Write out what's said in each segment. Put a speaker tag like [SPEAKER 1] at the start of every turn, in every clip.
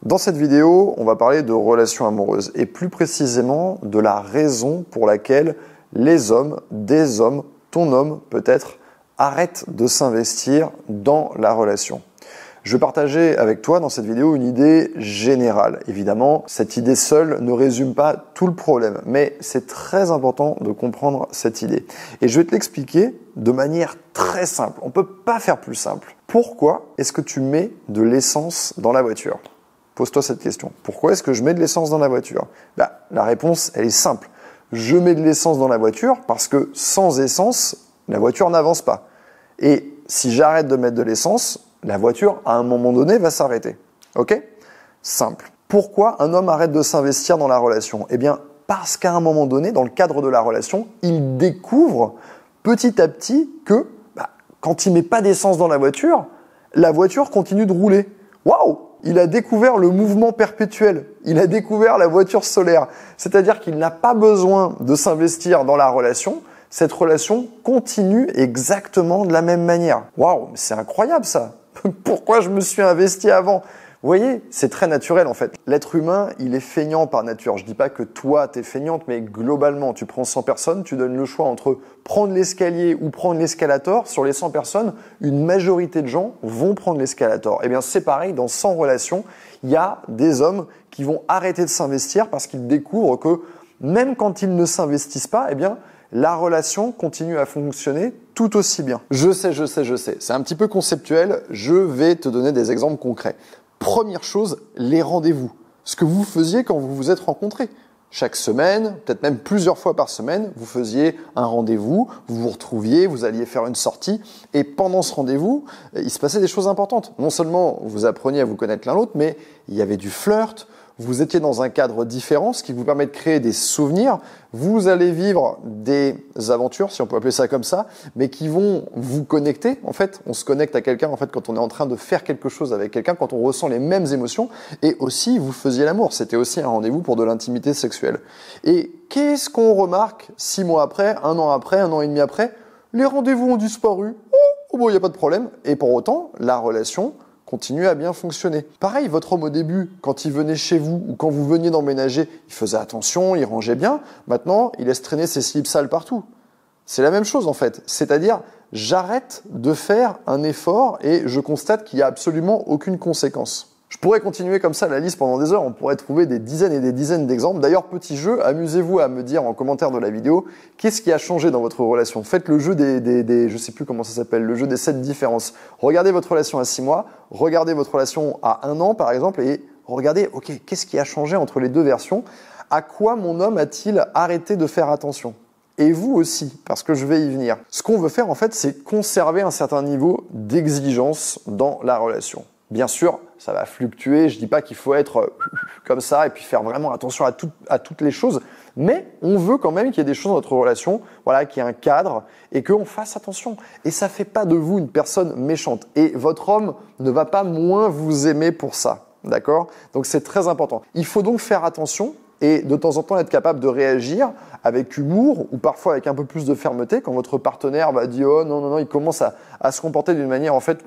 [SPEAKER 1] Dans cette vidéo, on va parler de relations amoureuses et plus précisément de la raison pour laquelle les hommes, des hommes, ton homme peut-être, arrêtent de s'investir dans la relation. Je vais partager avec toi dans cette vidéo une idée générale. Évidemment, cette idée seule ne résume pas tout le problème, mais c'est très important de comprendre cette idée. Et je vais te l'expliquer de manière très simple. On ne peut pas faire plus simple. Pourquoi est-ce que tu mets de l'essence dans la voiture ? Pose-toi cette question. Pourquoi est-ce que je mets de l'essence dans la voiture ? La réponse, elle est simple. Je mets de l'essence dans la voiture parce que sans essence, la voiture n'avance pas. Et si j'arrête de mettre de l'essence, la voiture, à un moment donné, va s'arrêter. Ok ? Simple. Pourquoi un homme arrête de s'investir dans la relation ? Eh bien, parce qu'à un moment donné, dans le cadre de la relation, il découvre petit à petit que quand il ne met pas d'essence dans la voiture continue de rouler. Waouh ! Il a découvert le mouvement perpétuel. Il a découvert la voiture solaire. C'est-à-dire qu'il n'a pas besoin de s'investir dans la relation. Cette relation continue exactement de la même manière. Waouh, c'est incroyable ça. Pourquoi je me suis investi avant ? Vous voyez, c'est très naturel en fait. L'être humain, il est feignant par nature. Je dis pas que toi, t'es feignante, mais globalement, tu prends 100 personnes, tu donnes le choix entre prendre l'escalier ou prendre l'escalator. Sur les 100 personnes, une majorité de gens vont prendre l'escalator. Eh bien, c'est pareil, dans 100 relations, il y a des hommes qui vont arrêter de s'investir parce qu'ils découvrent que même quand ils ne s'investissent pas, eh bien, la relation continue à fonctionner tout aussi bien. Je sais. C'est un petit peu conceptuel. Je vais te donner des exemples concrets. Première chose, les rendez-vous. Ce que vous faisiez quand vous vous êtes rencontrés. Chaque semaine, peut-être même plusieurs fois par semaine, vous faisiez un rendez-vous, vous vous retrouviez, vous alliez faire une sortie. Et pendant ce rendez-vous, il se passait des choses importantes. Non seulement vous appreniez à vous connaître l'un l'autre, mais il y avait du flirt. Vous étiez dans un cadre différent, ce qui vous permet de créer des souvenirs. Vous allez vivre des aventures, si on peut appeler ça comme ça, mais qui vont vous connecter. En fait, on se connecte à quelqu'un quand on est en train de faire quelque chose avec quelqu'un, quand on ressent les mêmes émotions. Et aussi, vous faisiez l'amour. C'était aussi un rendez-vous pour de l'intimité sexuelle. Et qu'est-ce qu'on remarque 6 mois après, 1 an après, 1 an et demi après ? Les rendez-vous ont disparu. Oh, bon, il n'y a pas de problème. Et pour autant, la relation continue à bien fonctionner. Pareil, votre homme au début, quand il venait chez vous ou quand vous veniez d'emménager, il faisait attention, il rangeait bien. Maintenant, il laisse traîner ses slips sales partout. C'est la même chose en fait. C'est-à-dire, j'arrête de faire un effort et je constate qu'il n'y a absolument aucune conséquence. Je pourrais continuer comme ça la liste pendant des heures, on pourrait trouver des dizaines et des dizaines d'exemples. D'ailleurs, petit jeu, amusez-vous à me dire en commentaire de la vidéo qu'est-ce qui a changé dans votre relation. Faites le jeu des je sais plus comment ça s'appelle, le jeu des 7 différences. Regardez votre relation à 6 mois, regardez votre relation à 1 an par exemple et regardez, ok, qu'est-ce qui a changé entre les deux versions ? À quoi mon homme a-t-il arrêté de faire attention ? Et vous aussi, parce que je vais y venir. Ce qu'on veut faire en fait, c'est conserver un certain niveau d'exigence dans la relation. Bien sûr, ça va fluctuer, je dis pas qu'il faut être comme ça et puis faire vraiment attention à toutes les choses, mais on veut quand même qu'il y ait des choses dans notre relation, voilà, qu'il y ait un cadre et qu'on fasse attention. Et ça fait pas de vous une personne méchante. Et votre homme ne va pas moins vous aimer pour ça, d'accord ? Donc c'est très important. Il faut donc faire attention et de temps en temps être capable de réagir avec humour ou parfois avec un peu plus de fermeté quand votre partenaire va dire « Oh non, il commence à se comporter d'une manière en fait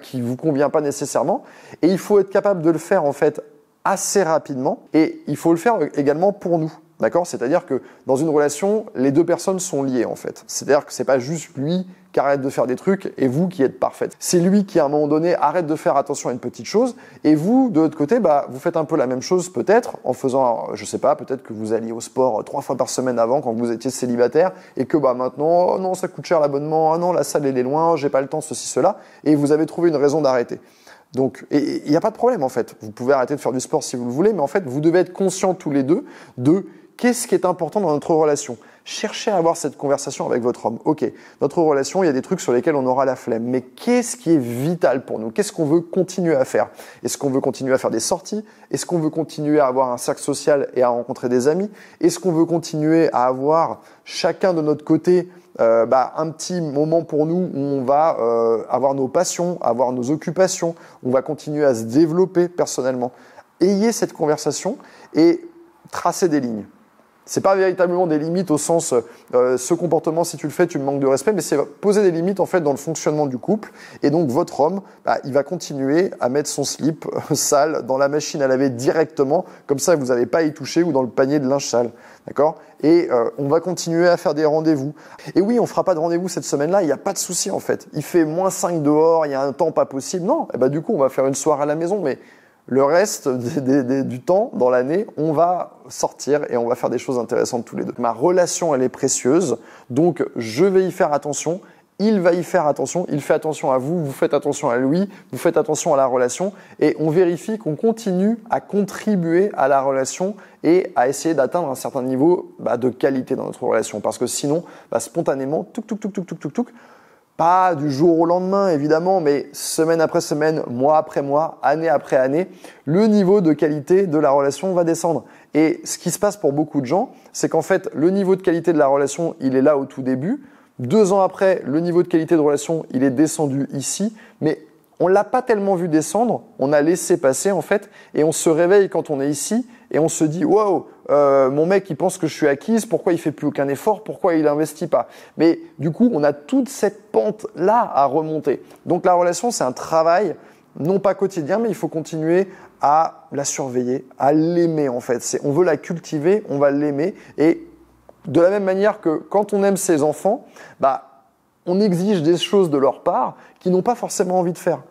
[SPEAKER 1] qui vous convient pas nécessairement ». Et il faut être capable de le faire en fait assez rapidement et il faut le faire également pour nous. D'accord ? C'est-à-dire que dans une relation, les deux personnes sont liées en fait. C'est-à-dire que c'est pas juste lui qui arrête de faire des trucs et vous qui êtes parfaite. C'est lui qui à un moment donné arrête de faire attention à une petite chose et vous de l'autre côté, vous faites un peu la même chose peut-être en faisant, je sais pas, peut-être que vous alliez au sport 3 fois par semaine avant quand vous étiez célibataire et que maintenant, oh non ça coûte cher l'abonnement, ah non la salle elle est loin, j'ai pas le temps, ceci, cela et vous avez trouvé une raison d'arrêter. Donc, il n'y a pas de problème en fait. Vous pouvez arrêter de faire du sport si vous le voulez, mais en fait, vous devez être conscients tous les deux de qu'est-ce qui est important dans notre relation. Cherchez à avoir cette conversation avec votre homme. Ok, notre relation, il y a des trucs sur lesquels on aura la flemme, mais qu'est-ce qui est vital pour nous ? Qu'est-ce qu'on veut continuer à faire ? Est-ce qu'on veut continuer à faire des sorties ? Est-ce qu'on veut continuer à avoir un cercle social et à rencontrer des amis ? Est-ce qu'on veut continuer à avoir chacun de notre côté un petit moment pour nous où on va avoir nos passions, avoir nos occupations, on va continuer à se développer personnellement. Ayez cette conversation et tracez des lignes. C'est pas véritablement des limites au sens ce comportement, si tu le fais, tu me manques de respect, mais c'est poser des limites en fait dans le fonctionnement du couple. Et donc votre homme, il va continuer à mettre son slip sale dans la machine à laver directement, comme ça vous n'avez pas à y toucher, ou dans le panier de linge sale, d'accord? Et on va continuer à faire des rendez-vous. Et oui, on fera pas de rendez-vous cette semaine-là, il n'y a pas de souci en fait. Il fait -5 dehors, il y a un temps pas possible. Non, et du coup on va faire une soirée à la maison, mais le reste du temps dans l'année, on va sortir et on va faire des choses intéressantes tous les deux. Ma relation, elle est précieuse, donc je vais y faire attention. Il va y faire attention, il fait attention à vous, vous faites attention à lui, vous faites attention à la relation et on vérifie qu'on continue à contribuer à la relation et à essayer d'atteindre un certain niveau de qualité dans notre relation. Parce que sinon, spontanément, pas du jour au lendemain, évidemment, mais semaine après semaine, mois après mois, année après année, le niveau de qualité de la relation va descendre. Et ce qui se passe pour beaucoup de gens, c'est qu'en fait, le niveau de qualité de la relation, il est là au tout début. 2 ans après, le niveau de qualité de relation, il est descendu ici, mais on l'a pas tellement vu descendre, on a laissé passer en fait, et on se réveille quand on est ici, et on se dit « Wow, mon mec il pense que je suis acquise, pourquoi il fait plus aucun effort, pourquoi il investit pas ?» Mais du coup, on a toute cette pente-là à remonter. Donc la relation, c'est un travail, non pas quotidien, mais il faut continuer à la surveiller, à l'aimer en fait. On veut la cultiver, on va l'aimer, et de la même manière que quand on aime ses enfants, on exige des choses de leur part qu'ils n'ont pas forcément envie de faire.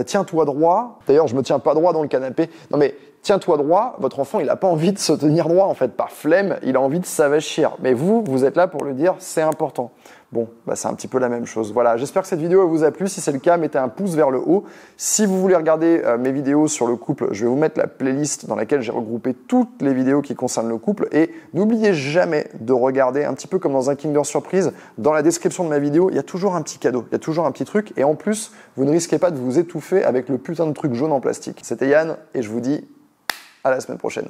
[SPEAKER 1] Tiens-toi droit. D'ailleurs, je me tiens pas droit dans le canapé. Non mais tiens-toi droit. Votre enfant, il n'a pas envie de se tenir droit en fait. Par flemme, il a envie de s'avachir. Mais vous êtes là pour lui dire, c'est important. Bon, c'est un petit peu la même chose. Voilà, j'espère que cette vidéo vous a plu. Si c'est le cas, mettez un pouce vers le haut. Si vous voulez regarder mes vidéos sur le couple, je vais vous mettre la playlist dans laquelle j'ai regroupé toutes les vidéos qui concernent le couple. Et n'oubliez jamais de regarder, un petit peu comme dans un Kinder Surprise, dans la description de ma vidéo, il y a toujours un petit cadeau, il y a toujours un petit truc. Et en plus, vous ne risquez pas de vous étouffer avec le putain de truc jaune en plastique. C'était Yann et je vous dis à la semaine prochaine.